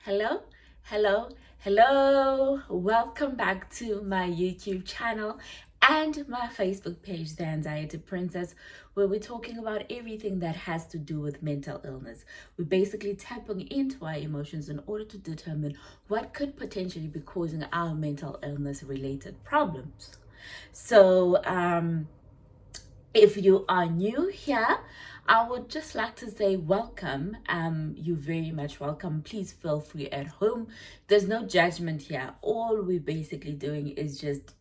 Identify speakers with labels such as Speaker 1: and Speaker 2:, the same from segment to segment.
Speaker 1: Hello, hello, hello. Welcome back to my YouTube channel and my Facebook page, The Anxiety Princess, where we're talking about everything that has to do with mental illness. We're basically tapping into our emotions in order to determine what could potentially be causing our mental illness related problems. So, if you are new here, I would just like to say welcome. You're very much welcome. Please feel free at home. There's no judgment here. All we're basically doing is just,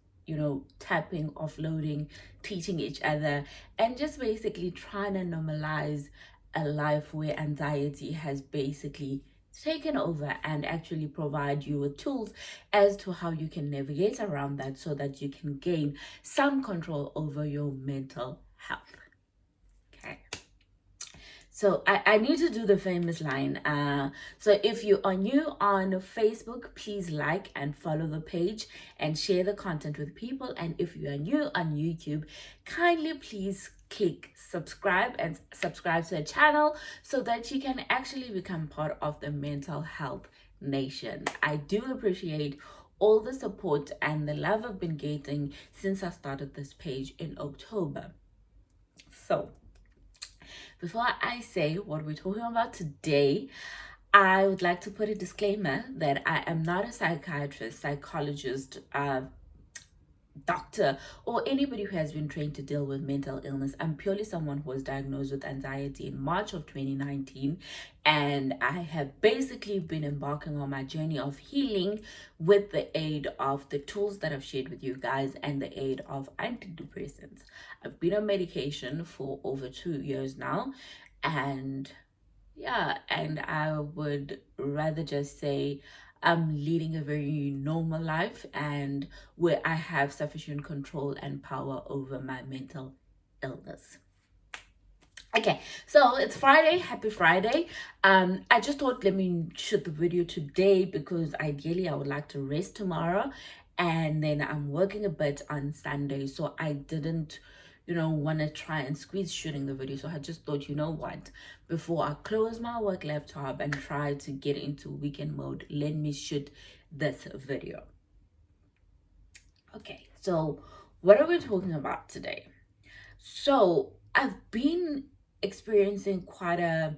Speaker 1: tapping, offloading, teaching each other, and just basically trying to normalize a life where anxiety has basically taken over and actually provide you with tools as to how you can navigate around that so that you can gain some control over your mental health. Okay. So I need to do the famous line. So if you are new on Facebook, please like and follow the page and share the content with people. And if you are new on YouTube, kindly please click subscribe and subscribe to the channel so that you can actually become part of the mental health nation. I do appreciate all the support and the love I've been getting since I started this page in October. So, before I say what we're talking about today, I would like to put a disclaimer that I am not a psychiatrist, psychologist, doctor, or anybody who has been trained to deal with mental illness. I'm purely someone who was diagnosed with anxiety in March of 2019, and I have basically been embarking on my journey of healing with the aid of the tools that I've shared with you guys and the aid of antidepressants. I've been on medication for over 2 years now, and I would rather just say I'm leading a very normal life and where I have sufficient control and power over my mental illness. Okay, so it's Friday. Happy Friday. I just thought let me shoot the video today because ideally I would like to rest tomorrow, and then I'm working a bit on Sunday, so I didn't want to try and squeeze shooting the video. So I just thought, what, before I close my work laptop and try to get into weekend mode, let me shoot this video. Okay, so what are we talking about today? So I've been experiencing quite a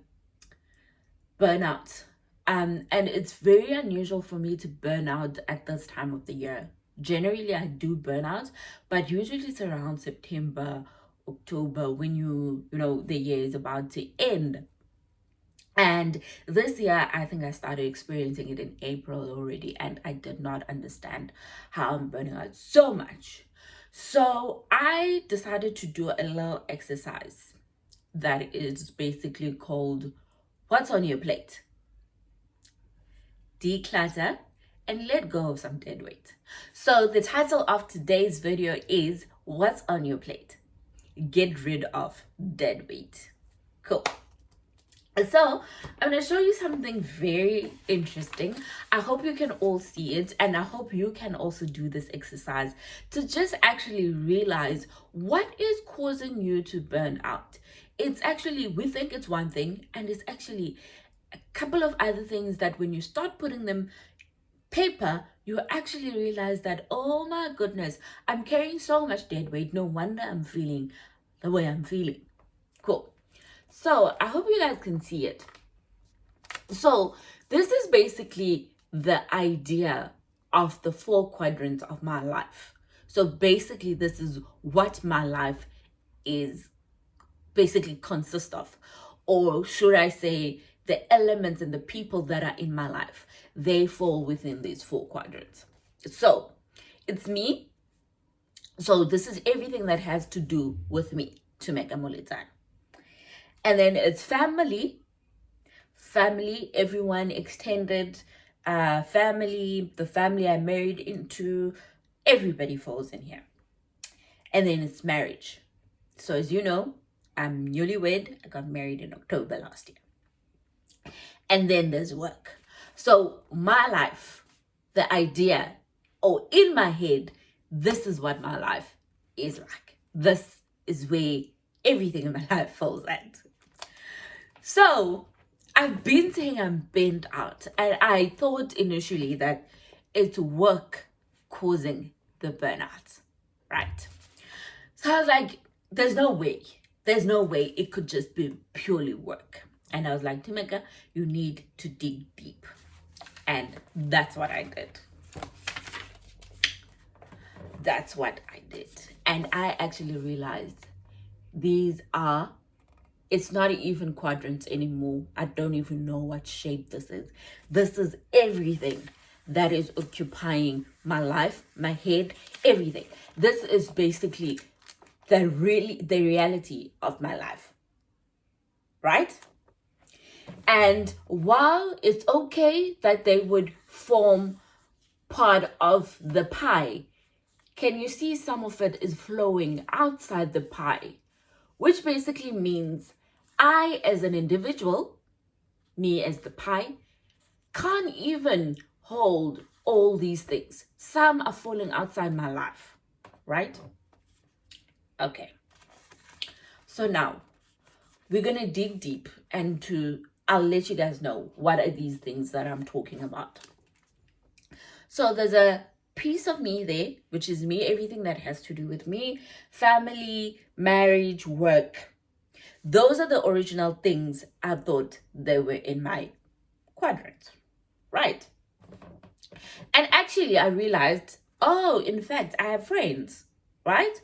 Speaker 1: burnout, and it's very unusual for me to burn out at this time of the year. Generally I do burn out, but usually it's around September, October, when the year is about to end. And this year I think I started experiencing it in April already, and I did not understand how I'm burning out so much. So I decided to do a little exercise that is basically called What's on Your Plate? Declutter and let go of some dead weight. So the title of today's video is What's on Your Plate? Get rid of dead weight. Cool. So I'm going to show you something very interesting. I hope you can all see it, and I hope you can also do this exercise to just actually realize what is causing you to burn out. It's actually, we think it's one thing, and it's actually a couple of other things that when you start putting them paper, you actually realize that, oh my goodness, I'm carrying so much dead weight. No wonder I'm feeling the way I'm feeling. Cool. So I hope you guys can see it. So this is basically the idea of the 4 quadrants of my life. So basically this is what my life is basically consists of, or should I say the elements and the people that are in my life, they fall within these 4 quadrants. So it's me. So this is everything that has to do with me to make a moletan. And then it's family, everyone extended, family, the family I married into, everybody falls in here. And then it's marriage. So as you know, I'm newlywed. I got married in October last year. And then there's work. So my life, the idea, or in my head, this is what my life is like. This is where everything in my life falls at. So I've been saying I'm burnt out, and I thought initially that it's work causing the burnout, right? So I was like, there's no way. There's no way it could just be purely work. And I was like, Timeka, you need to dig deep. And that's what I did. That's what I did. And I actually realized it's not even quadrants anymore. I don't even know what shape this is. This is everything that is occupying my life, my head, everything. This is basically the reality of my life, right? And while it's okay that they would form part of the pie, can you see some of it is flowing outside the pie, which basically means I as an individual, me as the pie, can't even hold all these things. Some are falling outside my life, right? Okay, so now we're gonna dig deep I'll let you guys know what are these things that I'm talking about. So there's a piece of me there, which is me, everything that has to do with me, family, marriage, work. Those are the original things I thought they were in my quadrant, right? And actually I realized, oh, in fact, I have friends, right?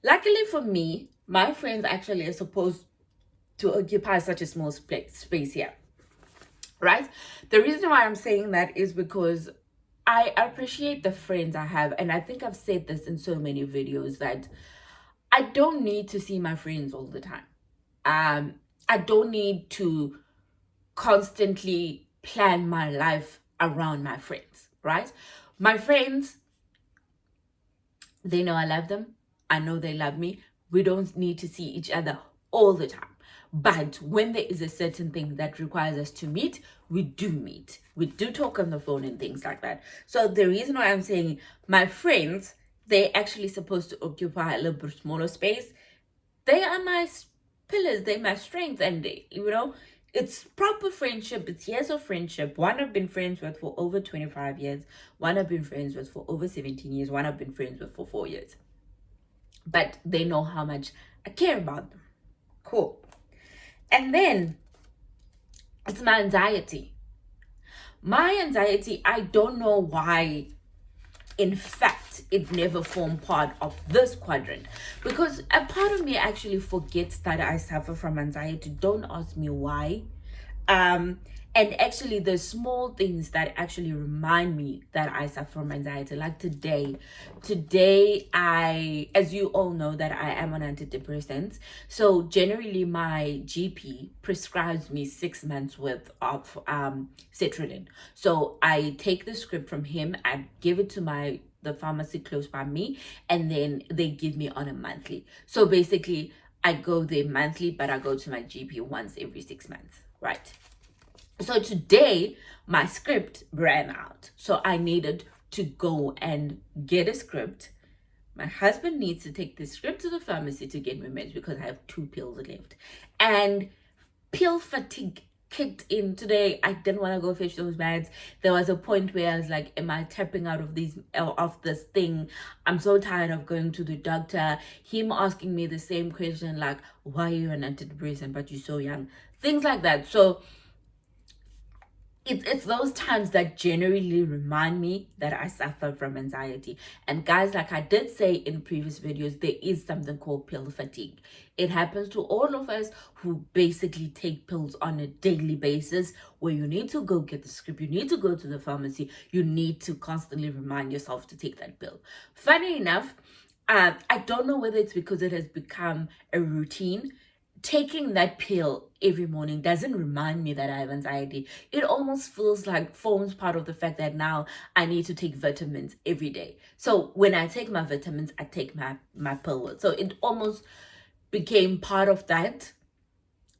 Speaker 1: Luckily for me, my friends actually are supposed to occupy such a small space here, right? The reason why I'm saying that is because I appreciate the friends I have, and I think I've said this in so many videos that I don't need to see my friends all the time. I don't need to constantly plan my life around my friends, right? My friends, they know I love them. I know they love me. We don't need to see each other all the time. But when there is a certain thing that requires us to meet, we do meet. We do talk on the phone and things like that. So the reason why I'm saying my friends, they're actually supposed to occupy a little bit smaller space. They are my pillars. They're my strength. And, it's proper friendship. It's years of friendship. One I've been friends with for over 25 years. One I've been friends with for over 17 years. One I've been friends with for 4 years. But they know how much I care about them. Cool. And then it's my anxiety. My anxiety, I don't know why, in fact, it never formed part of this quadrant. Because a part of me actually forgets that I suffer from anxiety. Don't ask me why. And actually the small things that actually remind me that I suffer from anxiety, like today I, as you all know, that I am on antidepressants. So generally my GP prescribes me 6 months worth of sertraline. So I take the script from him, I give it to the pharmacy close by me, and then they give me on a monthly. So basically I go there monthly, but I go to my GP once every 6 months, right? So today my script ran out, so I needed to go and get a script. My husband needs to take the script to the pharmacy to get me meds because I have 2 pills left, and pill fatigue kicked in today. I didn't want to go fetch those meds. There was a point where I was like, am I tapping out of this thing? I'm so tired of going to the doctor, him asking me the same question, like, why are you an antidepressant but you're so young, things like that. So it's those times that generally remind me that I suffer from anxiety. And guys, like I did say in previous videos, there is something called pill fatigue. It happens to all of us who basically take pills on a daily basis, where you need to go get the script, you need to go to the pharmacy, you need to constantly remind yourself to take that pill. Funny enough, I don't know whether it's because it has become a routine. Taking that pill every morning doesn't remind me that I have anxiety. It almost feels like forms part of the fact that now I need to take vitamins every day. So when I take my vitamins, I take my pill. So it almost became part of that.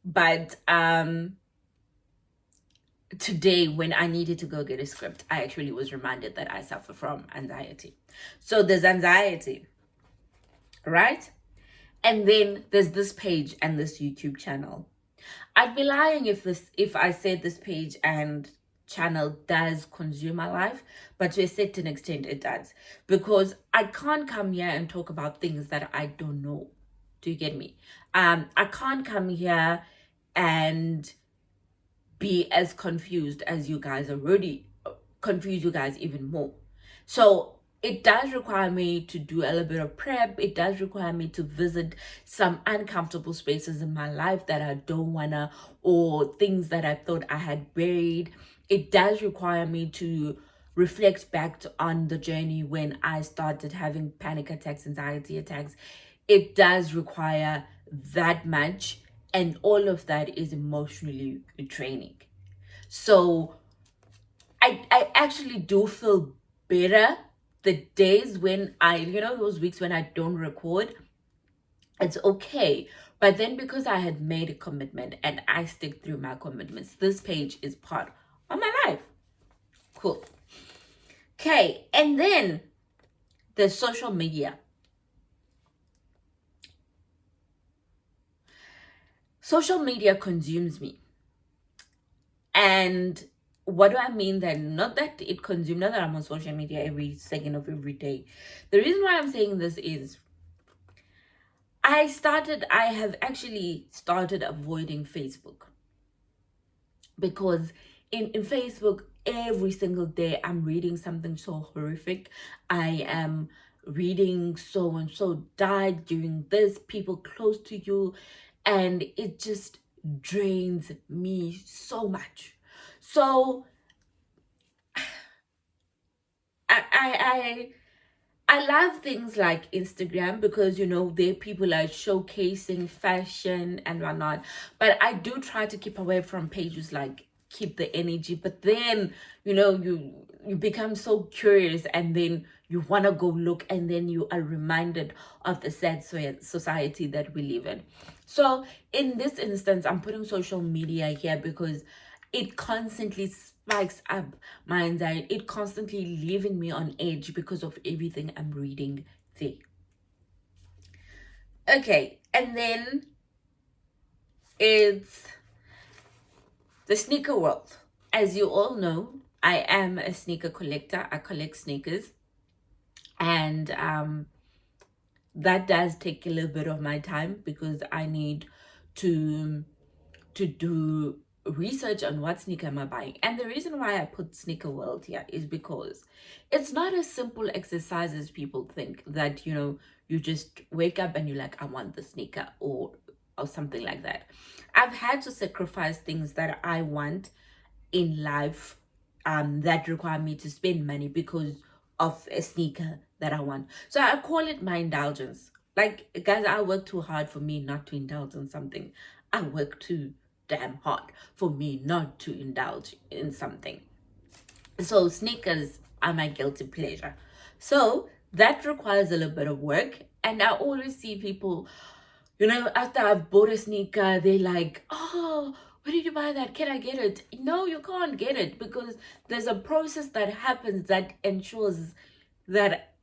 Speaker 1: But today when I needed to go get a script, I actually was reminded that I suffer from anxiety. So there's anxiety, right? And then there's this page and this YouTube channel. I'd be lying if I said this page and channel does consume my life, but to a certain extent it does, because I can't come here and talk about things that I don't know. Do you get me? I can't come here and be as confused as you guys already, confuse you guys even more. So it does require me to do a little bit of prep. It does require me to visit some uncomfortable spaces in my life that I don't wanna, or things that I thought I had buried. It does require me to reflect back on the journey when I started having panic attacks, anxiety attacks. It does require that much, and all of that is emotionally draining. So I actually do feel better the days when those weeks when I don't record. It's okay. But then, because I had made a commitment and I stick through my commitments, this page is part of my life. Cool. Okay, and then there's social media. Social media consumes me. And what do I mean then? Not that it consumes, not that I'm on social media every second of every day. The reason why I'm saying this is I have actually started avoiding Facebook, because in Facebook, every single day I'm reading something so horrific. I am reading so and so died during this, people close to you, and it just drains me so much. So I I love things like Instagram, because there people are showcasing fashion and whatnot. But I do try to keep away from pages like Keep the Energy. But then you become so curious, and then you want to go look, and then you are reminded of the sad society that we live in. So in this instance, I'm putting social media here because it constantly spikes up my anxiety. It constantly leaving me on edge because of everything I'm reading there. Okay, and then it's the sneaker world. As you all know, I am a sneaker collector. I collect sneakers, and that does take a little bit of my time, because I need to do research on what sneaker am I buying. And the reason why I put sneaker world here is because it's not a simple exercise as people think, that you just wake up and you're like, I want the sneaker, or something like that. I've had to sacrifice things that I want in life, that require me to spend money because of a sneaker that I want. So I call it my indulgence. Like, guys, I work too hard for me not to indulge in something. I work too damn hard for me not to indulge in something. So sneakers are my guilty pleasure. So that requires a little bit of work. And I always see people, after I've bought a sneaker, they're like, oh, where did you buy that? Can I get it? No, you can't get it, because there's a process that happens that ensures that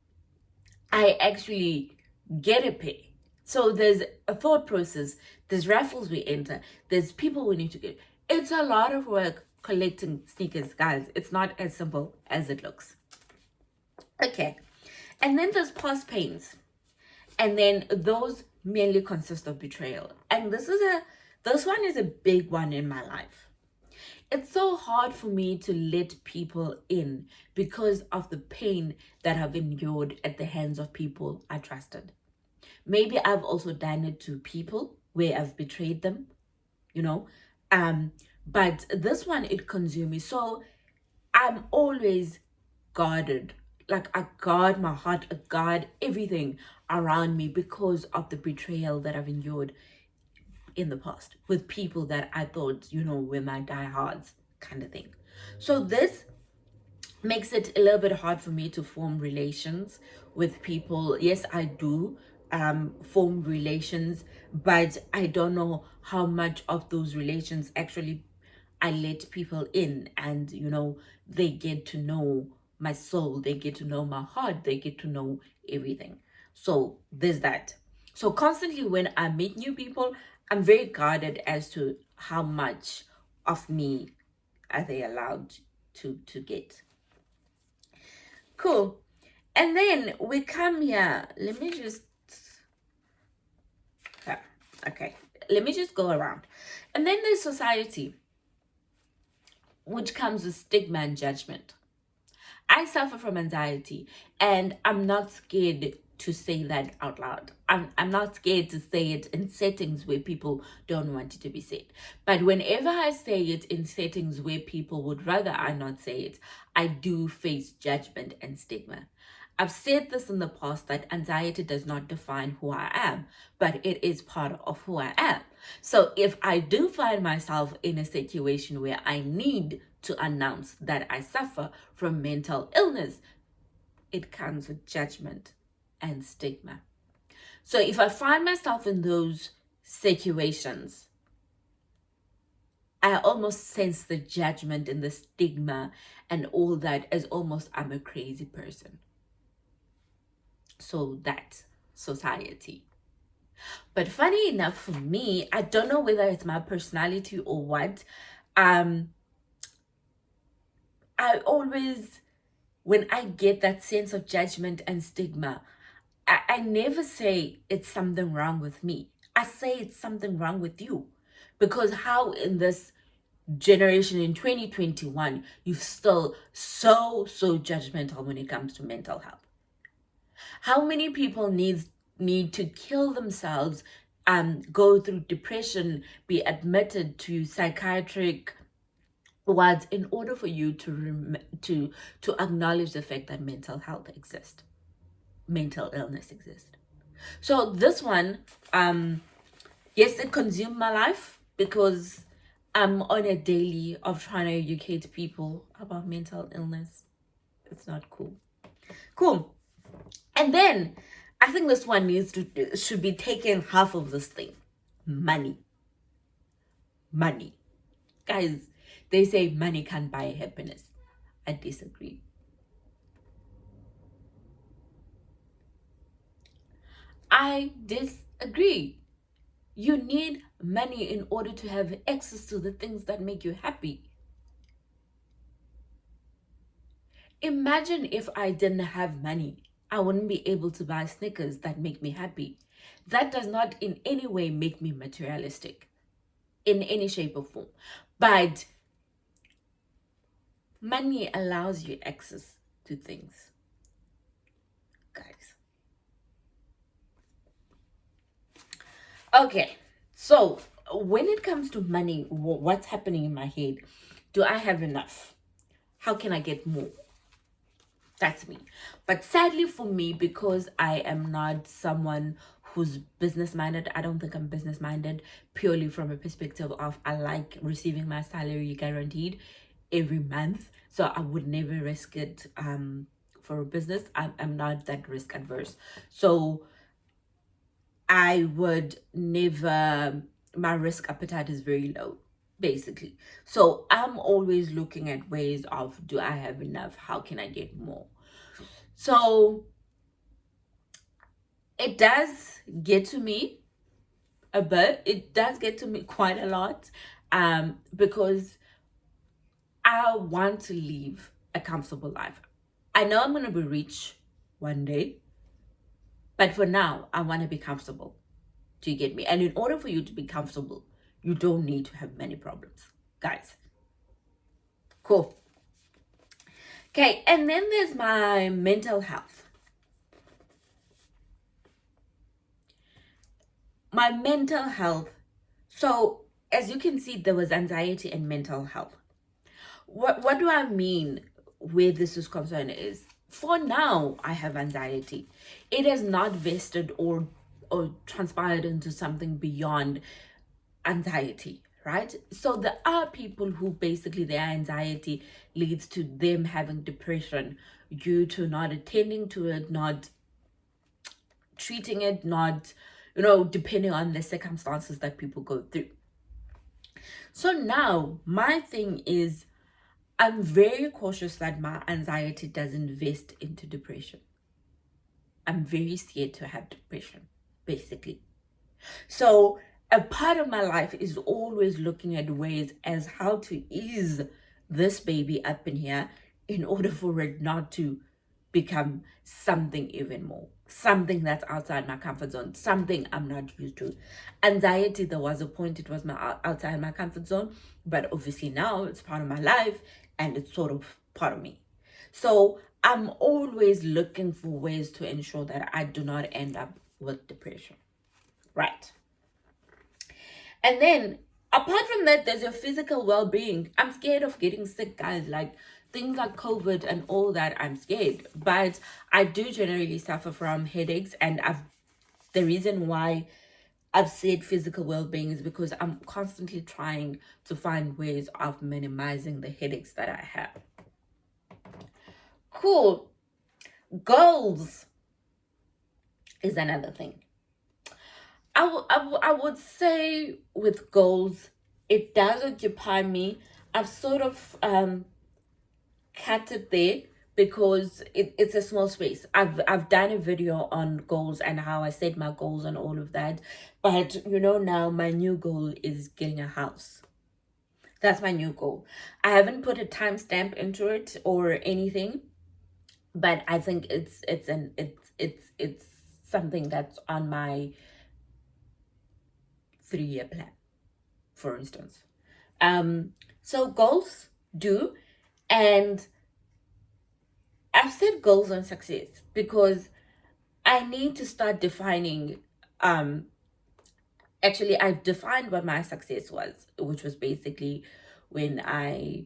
Speaker 1: I actually get a pay. So there's a thought process, there's raffles we enter, there's people we need to get. It's a lot of work collecting sneakers, guys. It's not as simple as it looks. Okay, and then there's past pains, and then those mainly consist of betrayal. And this one is a big one in my life. It's so hard for me to let people in because of the pain that I've endured at the hands of people I trusted. Maybe I've also done it to people where I've betrayed them, you know. But this one, it consumes me. So I'm always guarded. Like, I guard my heart, I guard everything around me because of the betrayal that I've endured in the past with people that I thought, were my diehards, kind of thing. So this makes it a little bit hard for me to form relations with people. Yes, I do form relations, but I don't know how much of those relations actually I let people in, and they get to know my soul, they get to know my heart, they get to know everything. So there's that. So constantly when I meet new people, I'm very guarded as to how much of me are they allowed to get. Cool. And then we come here. Let me just okay. Let me just go around. And then there's society, which comes with stigma and judgment. I suffer from anxiety, and I'm not scared to say that out loud. I'm not scared to say it in settings where people don't want it to be said. But whenever I say it in settings where people would rather I not say it, I do face judgment and stigma. I've said this in the past that anxiety does not define who I am, but it is part of who I am. So if I do find myself in a situation where I need to announce that I suffer from mental illness, it comes with judgment and stigma. So if I find myself in those situations, I almost sense the judgment and the stigma and all that as almost I'm a crazy person. So that's society. But funny enough for me, I don't know whether it's my personality or what. I always, when I get that sense of judgment and stigma, I never say it's something wrong with me. I say it's something wrong with you. Because how in this generation in 2021, you're still so judgmental when it comes to mental health. How many people need to kill themselves, go through depression, be admitted to psychiatric wards in order for you to acknowledge the fact that mental health exists, mental illness exists. So this one, yes, it consumed my life because I'm on a daily of trying to educate people about mental illness. It's not cool. Cool. And then I think this one should be taken half of this thing. Money. Guys, they say money can't buy happiness. I disagree. I disagree. You need money in order to have access to the things that make you happy. Imagine if I didn't have money. I wouldn't be able to buy sneakers that make me happy. That does not in any way make me materialistic in any shape or form. But money allows you access to things. Guys. Okay, so when it comes to money, what's happening in my head? Do I have enough? How can I get more? That's me. But sadly for me, because I am not someone who's business minded, I don't think I'm business minded purely from a perspective of I like receiving my salary guaranteed every month. So I would never risk it for a business. I'm not that risk adverse. So I would never, my risk appetite is very low, basically. So I'm always looking at ways of, do I have enough? How can I get more? So it does get to me a bit. It does get to me quite a lot, because I want to live a comfortable life. I know I'm going to be rich one day, but for now, I want to be comfortable. Do you get me? And in order for you to be comfortable, you don't need to have many problems, guys. Cool. Okay, and then there's my mental health. My mental health. So, as you can see, there was anxiety and mental health. What do I mean where this is concerned is, for now, I have anxiety. It has not vested or transpired into something beyond anxiety, right? So there are people who basically their anxiety leads to them having depression due to not attending to it, not treating it, not, depending on the circumstances that people go through. So now my thing is, I'm very cautious that my anxiety doesn't vest into depression. I'm very scared to have depression, basically. So a part of my life is always looking at ways as how to ease this baby up in here in order for it not to become something even more, something that's outside my comfort zone, something I'm not used to. Anxiety, there was a point it was outside my comfort zone, but obviously now it's part of my life and it's sort of part of me. So I'm always looking for ways to ensure that I do not end up with depression. Right. And then apart from that, there's your physical well-being. I'm scared of getting sick, guys. Like things like COVID and all that, I'm scared. But I do generally suffer from headaches, and the reason why I've said physical well-being is because I'm constantly trying to find ways of minimizing the headaches that I have. Cool. Goals is another thing. I would say with goals, it does occupy me. I've sort of kept it there because it's a small space. I've done a video on goals and how I set my goals and all of that. But now my new goal is getting a house. That's my new goal. I haven't put a timestamp into it or anything, but I think it's something that's on my 3-year plan, for instance. So goals do, and I've set goals on success because I need to start defining. Actually, I've defined what my success was, which was basically when I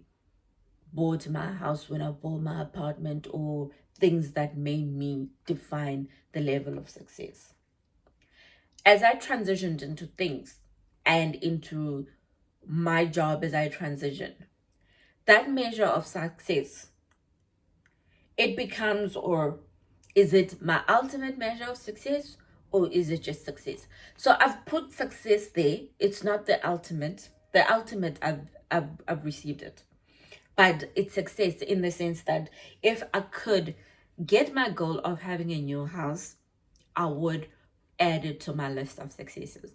Speaker 1: bought my house, when I bought my apartment, or things that made me define the level of success. As I transitioned into things and into my job as I transition, that measure of success, it becomes, or is it my ultimate measure of success, or is it just success? So I've put success there. It's not the ultimate. The ultimate, I've received it. But it's success in the sense that if I could get my goal of having a new house, I would add it to my list of successes.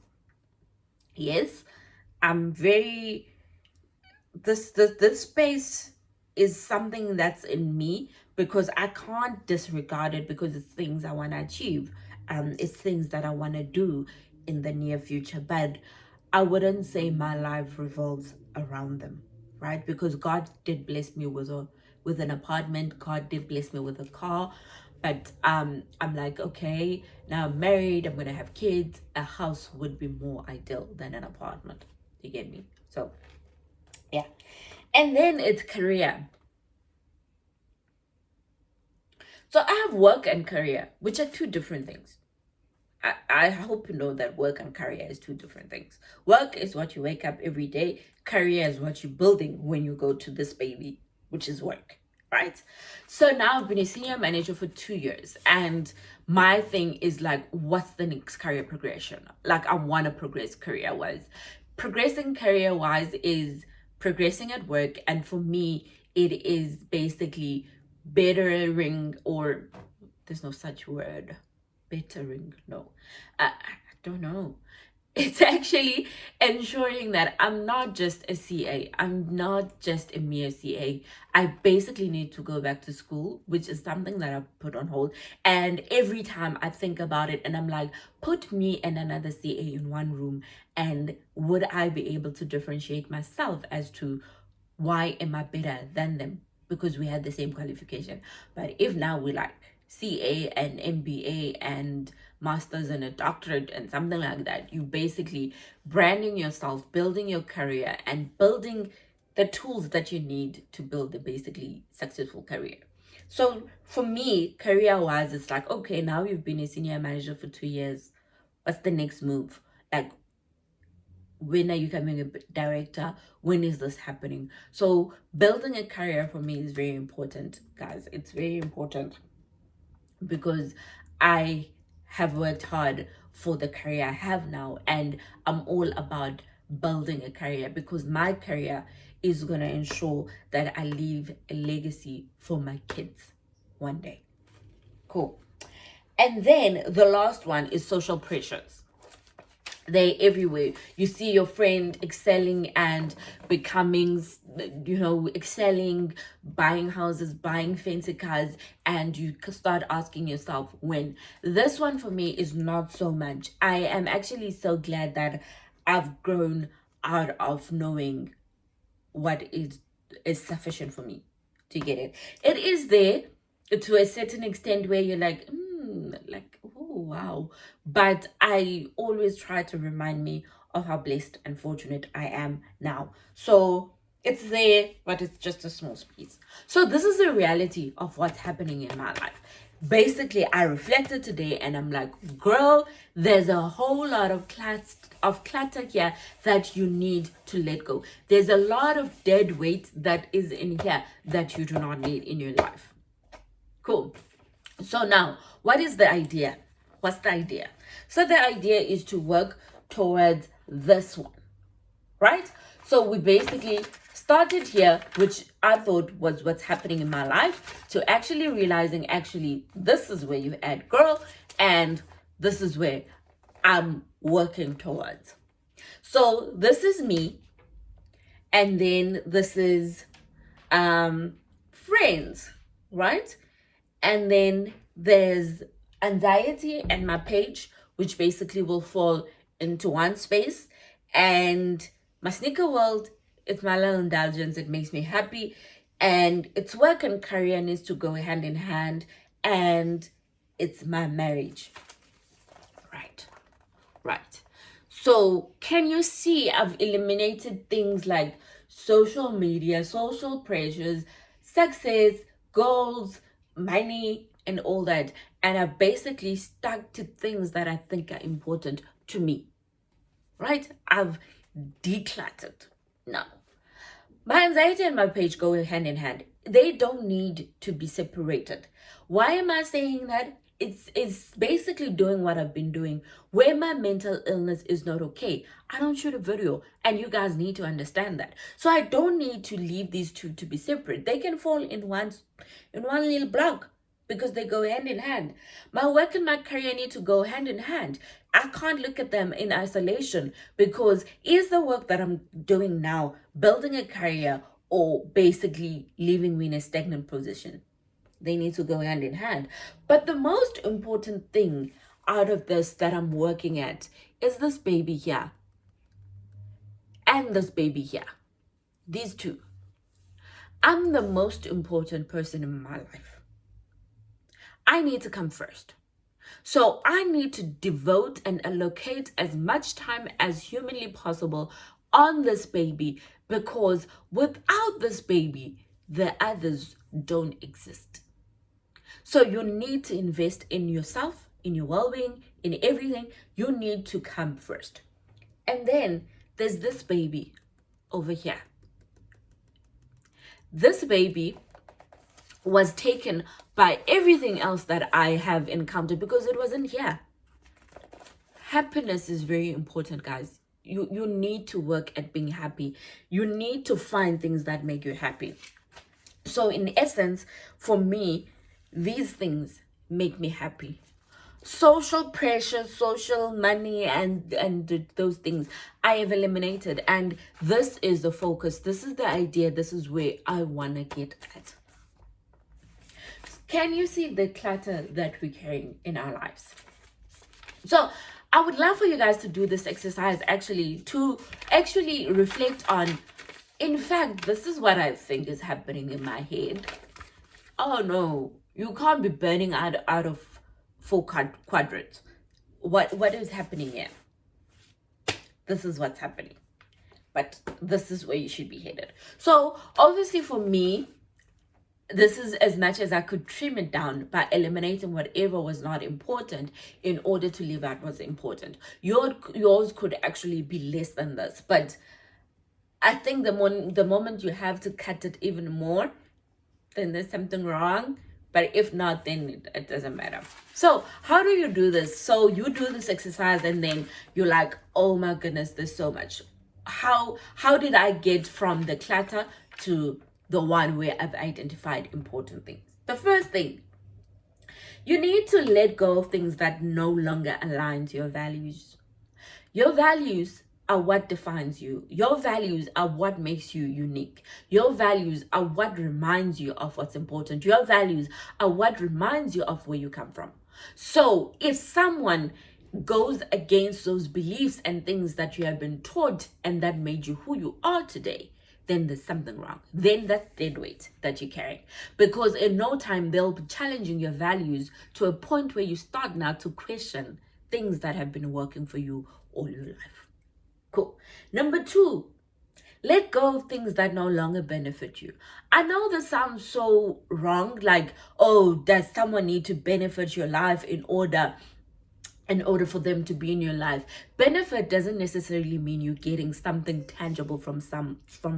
Speaker 1: Yes, I'm very this space is something that's in me because I can't disregard it because it's things I want to achieve. It's things that I want to do in the near future, but I wouldn't say my life revolves around them, right? Because God did bless me with an apartment. God did bless me with a car. But I'm like, okay, now I'm married, I'm gonna have kids. A house would be more ideal than an apartment. You get me? So yeah. And then it's career. So I have work and career, which are two different things. I hope you know that work and career is two different things. Work is what you wake up every day. Career is what you're building when you go to this baby, which is work, right? So now I've been a senior manager for 2 years, and my thing is like, what's the next career progression? Like, I want to progress career-wise. Progressing career-wise is progressing at work, and for me, it is basically bettering, or there's no such word. Bettering, no. I don't know. It's actually ensuring that I'm not just a CA. I'm not just a mere CA. I basically need to go back to school, which is something that I've put on hold. And every time I think about it and I'm like, put me and another CA in one room, and would I be able to differentiate myself as to why am I better than them? Because we had the same qualification. But if now we like CA and MBA and masters and a doctorate and something like that, you basically branding yourself, building your career, and building the tools that you need to build a basically successful career. So for me, career wise, it's like, okay, now you've been a senior manager for 2 years. What's the next move? Like, when are you becoming a director? When is this happening? So building a career for me is very important, guys. It's very important because I have worked hard for the career I have now, and I'm all about building a career because my career is going to ensure that I leave a legacy for my kids one day. Cool. And then the last one is social pressures. They're everywhere. You see your friend excelling and becoming, excelling, buying houses, buying fancy cars, and you start asking yourself when. This one for me is not so much. I am actually so glad that I've grown out of knowing what is sufficient for me. To get it? It is there to a certain extent where you're like, like, oh wow. But I always try to remind me of how blessed and fortunate I am now. So it's there, but it's just a small piece. So this is the reality of what's happening in my life. Basically, I reflected today and I'm like, girl, there's a whole lot of clutter here that you need to let go. There's a lot of dead weight that is in here that you do not need in your life. Cool. So now, what is the idea? What's the idea? So the idea is to work towards this one, right? So we basically started here, which I thought was what's happening in my life, to actually realizing this is where you add girl, and this is where I'm working towards. So this is me, and then this is friends, right? And then there's anxiety and my page, which basically will fall into one space. And my sneaker world, it's my little indulgence. It makes me happy. And it's work and career needs to go hand in hand. And it's my marriage. Right. So can you see I've eliminated things like social media, social pressures, success, goals, money, and all that. And I've basically stuck to things that I think are important to me. Right? I've decluttered. Now, my anxiety and my page go hand in hand. They don't need to be separated. Why am I saying that? It's basically doing what I've been doing. Where my mental illness is not okay, I don't shoot a video, and you guys need to understand that. So I don't need to leave these two to be separate. They can fall in one little block because they go hand in hand. My work and my career need to go hand in hand. I can't look at them in isolation, because is the work that I'm doing now building a career or basically leaving me in a stagnant position? They need to go hand in hand. But the most important thing out of this that I'm working at is this baby here and this baby here. These two. I'm the most important person in my life. I need to come first. So I need to devote and allocate as much time as humanly possible on this baby, because without this baby, the others don't exist. So you need to invest in yourself, in your well-being, in everything. You need to come first. And then there's this baby over here. This baby was taken by everything else that I have encountered because it wasn't here. Happiness is very important, guys. You need to work at being happy. You need to find things that make you happy. So in essence, for me, these things make me happy. Social pressure, social money, and those things I have eliminated. And this is the focus. This is the idea. This is where I want to get at. Can you see the clutter that we're carrying in our lives? So I would love for you guys to do this exercise to reflect on, in fact, this is what I think is happening in my head. Oh no, you can't be burning out of 4 quadrants. What is happening here? This is what's happening. But this is where you should be headed. So obviously for me, this is as much as I could trim it down by eliminating whatever was not important in order to leave out what's important. Yours could actually be less than this, but I think the moment you have to cut it even more, then there's something wrong. But if not, then it doesn't matter. So how do you do this? So you do this exercise and then you're like, oh my goodness, there's so much. How did I get from the clutter to the one where I've identified important things? The first thing, you need to let go of things that no longer align to your values. Your values are what defines you. Your values are what makes you unique. Your values are what reminds you of what's important. Your values are what reminds you of where you come from. So if someone goes against those beliefs and things that you have been taught and that made you who you are today, then there's something wrong. Then that's dead weight that you're carrying. Because in no time, they'll be challenging your values to a point where you start now to question things that have been working for you all your life. Cool. Number 2, let go of things that no longer benefit you. I know this sounds so wrong, like, oh, does someone need to benefit your life in order for them to be in your life? Benefit doesn't necessarily mean you're getting something tangible from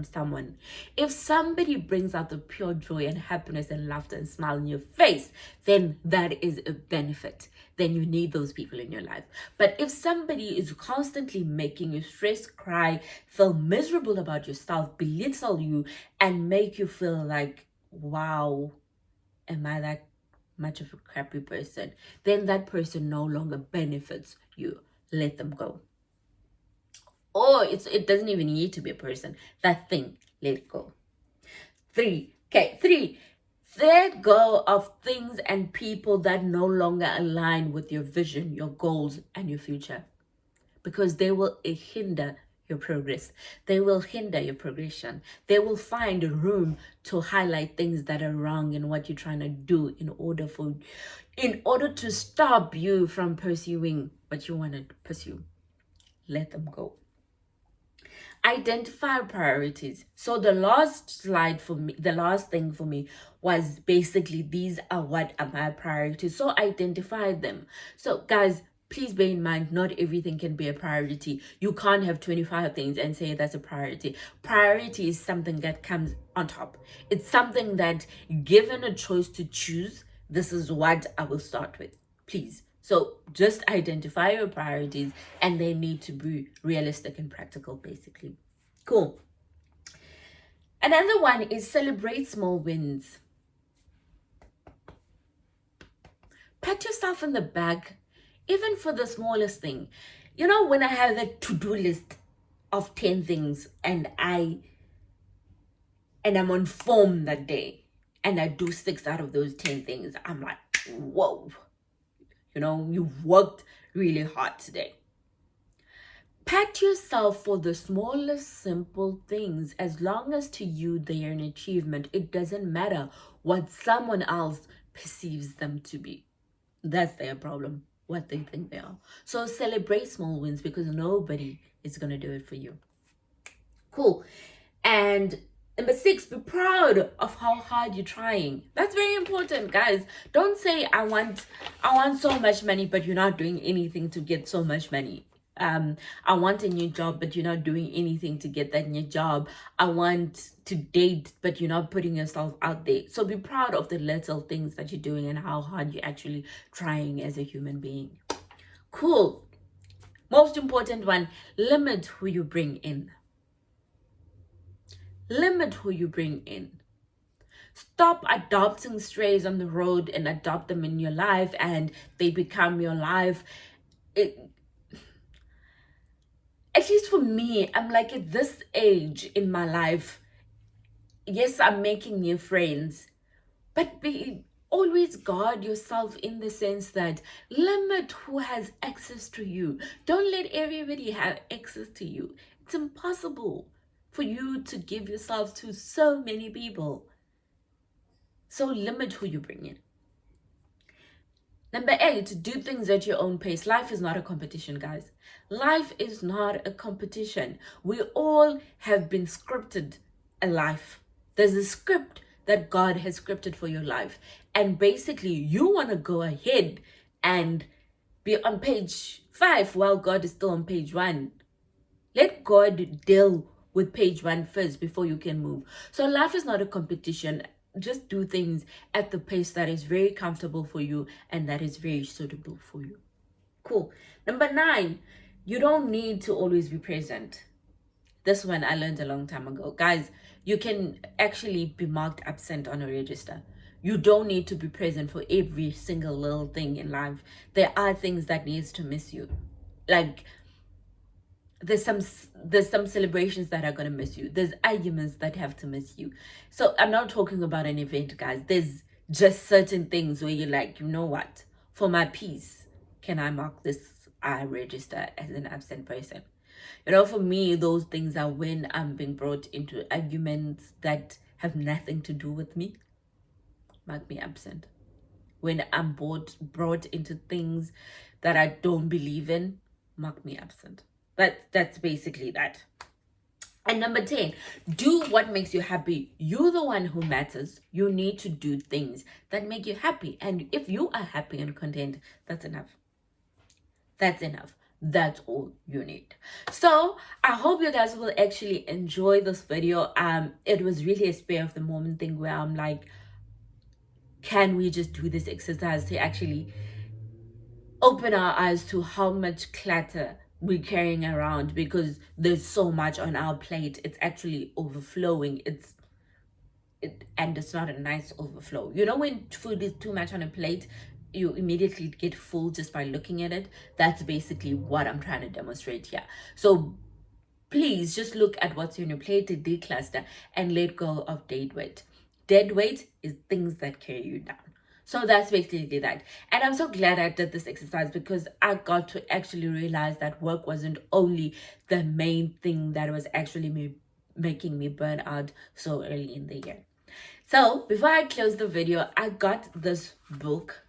Speaker 1: someone. If somebody brings out the pure joy and happiness and laughter and smile in your face, then that is a benefit. Then you need those people in your life. But if somebody is constantly making you stress, cry, feel miserable about yourself, belittle you, and make you feel like, wow, am I that much of a crappy person, then that person no longer benefits you. Let them go. Or it doesn't even need to be a person. That thing, let it go. 3, let go of things and people that no longer align with your vision, your goals, and your future, because they will hinder your progress. They will hinder your progression. They will find room to highlight things that are wrong in what you're trying to do in order to stop you from pursuing what you want to pursue. Let them go. Identify priorities. So the last thing for me was basically, these are what are my priorities. So identify them. So guys, please bear in mind, not everything can be a priority. You can't have 25 things and say that's a priority. Priority is something that comes on top. It's something that, given a choice to choose, this is what I will start with. Please. So just identify your priorities, and they need to be realistic and practical, basically. Cool. Another one is celebrate small wins. Pat yourself on the back, even for the smallest thing. You know, when I have a to-do list of 10 things and I'm on form that day and I do 6 out of those 10 things, I'm like, whoa, you know, you've worked really hard today. Pat yourself for the smallest simple things. As long as to you they are an achievement, it doesn't matter what someone else perceives them to be. That's their problem, what they think they are. So celebrate small wins, because nobody is going to do it for you. Cool. And number 6, be proud of how hard you're trying. That's very important, guys. Don't say I want so much money, but you're not doing anything to get so much money. I want a new job, but you're not doing anything to get that new job. I want to date, but you're not putting yourself out there. So be proud of the little things that you're doing and how hard you're actually trying as a human being. Cool. Most important one, limit who you bring in. Limit who you bring in. Stop adopting strays on the road and adopt them in your life, and they become your life. At least for me, I'm like, at this age in my life, yes, I'm making new friends, but always guard yourself in the sense that limit who has access to you. Don't let everybody have access to you. It's impossible for you to give yourself to so many people. So limit who you bring in. Number 8, do things at your own pace. Life is not a competition, guys. Life is not a competition. We all have been scripted a life. There's a script that God has scripted for your life. And basically, you want to go ahead and be on page 5 while God is still on page 1. Let God deal with page 1 first before you can move. So life is not a competition. Just do things at the pace that is very comfortable for you and that is very suitable for you. Cool. Number 9, you don't need to always be present. This one I learned a long time ago. Guys, you can actually be marked absent on a register. You don't need to be present for every single little thing in life. There are things that needs to miss you. Like, there's some celebrations that are going to miss you. There's arguments that have to miss you. So I'm not talking about an event, guys. There's just certain things where you're like, you know what, for my peace, can I mark this, I register as an absent person? For me, those things are when I'm being brought into arguments that have nothing to do with me. Mark me absent. When I'm brought into things that I don't believe in, mark me absent. That's basically that. And number 10, do what makes you happy. You're the one who matters. You need to do things that make you happy. And if you are happy and content, that's enough. That's enough. That's all you need. So I hope you guys will actually enjoy this video. It was really a spare of the moment thing where I'm like, can we just do this exercise to actually open our eyes to how much clutter we're carrying around, because there's so much on our plate. It's actually overflowing. And it's not a nice overflow. When food is too much on a plate, you immediately get full just by looking at it. That's basically what I'm trying to demonstrate here. So please just look at what's on your plate, declutter, and let go of dead weight. Dead weight is things that carry you down. So that's basically that. And I'm so glad I did this exercise, because I got to actually realize that work wasn't only the main thing that was actually making me burn out so early in the year. So before I close the video, I got this book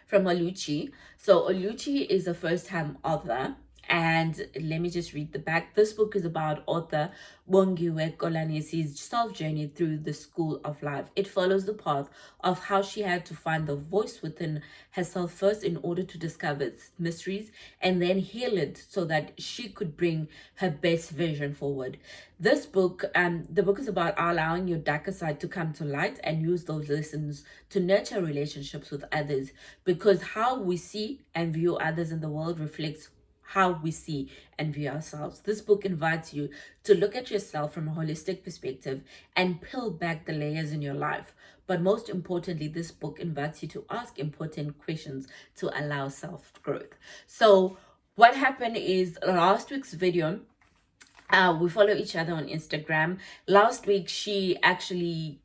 Speaker 1: from Oluchi. So Oluchi is a first-time author. And let me just read the back. This book is about author Bongiwe Kolanesi's self-journey through the school of life. It follows the path of how she had to find the voice within herself first in order to discover its mysteries, and then heal it so that she could bring her best version forward. This book, the book is about allowing your darker side to come to light and use those lessons to nurture relationships with others, because how we see and view others in the world reflects how we see and view ourselves. This book invites you to look at yourself from a holistic perspective and peel back the layers in your life. But most importantly, this book invites you to ask important questions to allow self-growth. So what happened is, last week's video, we follow each other on Instagram. Last week, she actually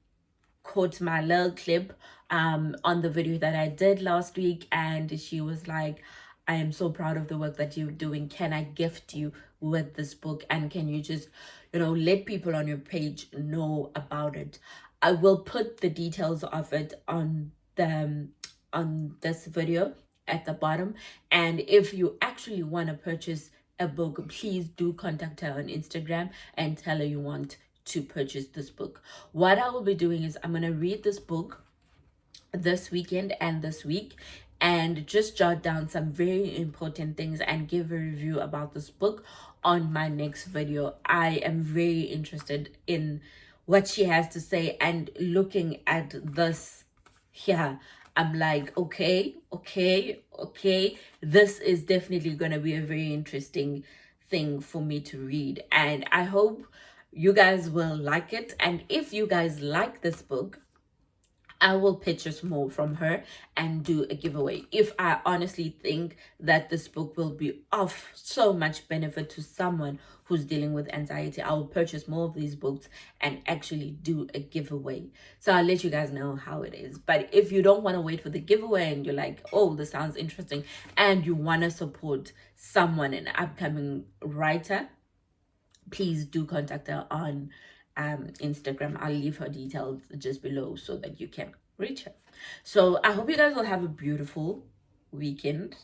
Speaker 1: caught my little clip on the video that I did last week, and she was like, I am so proud of the work that you're doing. Can I gift you with this book? And can you just, let people on your page know about it? I will put the details of it on this video at the bottom. And if you actually want to purchase a book, please do contact her on Instagram and tell her you want to purchase this book. What I will be doing is I'm going to read this book this weekend and this week, and just jot down some very important things and give a review about this book on my next video. I am very interested in what she has to say, and looking at this here, I'm like, okay, this is definitely going to be a very interesting thing for me to read, and I hope you guys will like it. And if you guys like this book, I will purchase more from her and do a giveaway. If I honestly think that this book will be of so much benefit to someone who's dealing with anxiety, I will purchase more of these books and actually do a giveaway. So I'll let you guys know how it is. But if you don't want to wait for the giveaway and you're like, oh, this sounds interesting, and you want to support someone, an upcoming writer, please do contact her on Instagram. I'll leave her details just below so that you can reach her. So I hope you guys will have a beautiful weekend.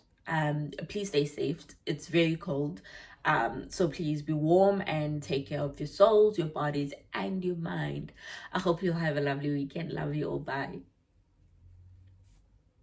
Speaker 1: Please stay safe. It's very cold. So please be warm and take care of your souls, your bodies, and your mind. I hope you'll have a lovely weekend. Love you all. Bye.